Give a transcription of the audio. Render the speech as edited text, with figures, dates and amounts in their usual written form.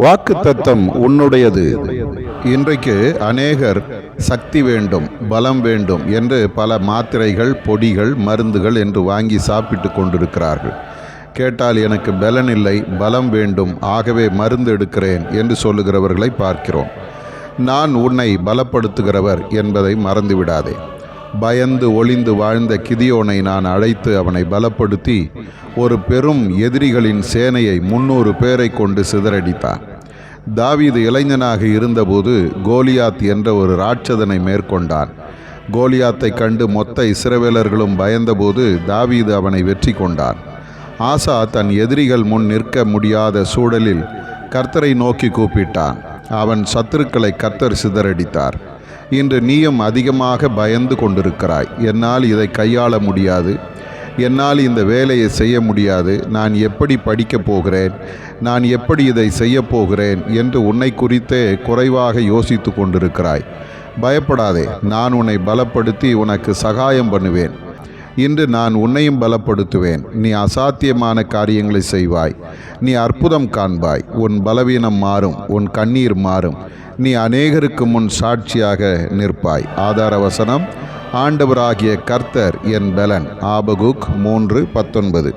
வாக்குத்தத்தம் உன்னுடையது. இன்றைக்கு அநேகர் சக்தி வேண்டும், பலம் வேண்டும் என்று பல மாத்திரைகள், பொடிகள், மருந்துகள் என்று வாங்கி சாப்பிட்டு கொண்டிருக்கிறார்கள். கேட்டால் எனக்கு பலன் இல்லை, பலம் வேண்டும், ஆகவே மருந்து எடுக்கிறேன் என்று சொல்லுகிறவர்களை பார்க்கிறோம். நான் உன்னை பலப்படுத்துகிறவர் என்பதை மறந்துவிடாதே. பயந்து ஒளிந்து வாழ்ந்த கிதியோனை நான் அழைத்து அவனை பலப்படுத்தி ஒரு பெரும் எதிரிகளின் சேனையை 300 பேரை கொண்டு சிதறடித்தான். தாவீது இளைஞனாக இருந்தபோது கோலியாத் என்ற ஒரு ராட்சதனை மேற்கொண்டான். கோலியாத்தை கண்டு மொத்த இஸ்ரவேலர்களும் பயந்தபோது தாவீது அவனை வெற்றி கொண்டான். ஆசா தன் எதிரிகள் முன் நிற்க முடியாத சூழலில் கர்த்தரை நோக்கி கூப்பிட்டான். அவன் சத்துருக்களை கர்த்தர் சிதறடித்தார். இன்று நீயும் அதிகமாக பயந்து கொண்டிருக்கிறாய். என்னால் இதை கையாள முடியாது, என்னால் இந்த வேலையை செய்ய முடியாது, நான் எப்படி படிக்கப் போகிறேன், நான் எப்படி இதை செய்ய போகிறேன் என்று உன்னை குறித்தே குறைவாக யோசித்து கொண்டிருக்கிறாய். பயப்படாதே, நான் உன்னை பலப்படுத்தி உனக்கு சகாயம் பண்ணுவேன். இன்று நான் உன்னையும் பலப்படுத்துவேன். நீ அசாத்தியமான காரியங்களை செய்வாய், நீ அற்புதம் காண்பாய். உன் பலவீனம் மாறும், உன் கண்ணீர் மாறும், நீ அநேகருக்கு முன் சாட்சியாக நிற்பாய். ஆதார வசனம், ஆண்டவராகிய கர்த்தர் என் பலன். ஆபகுக் 3:19.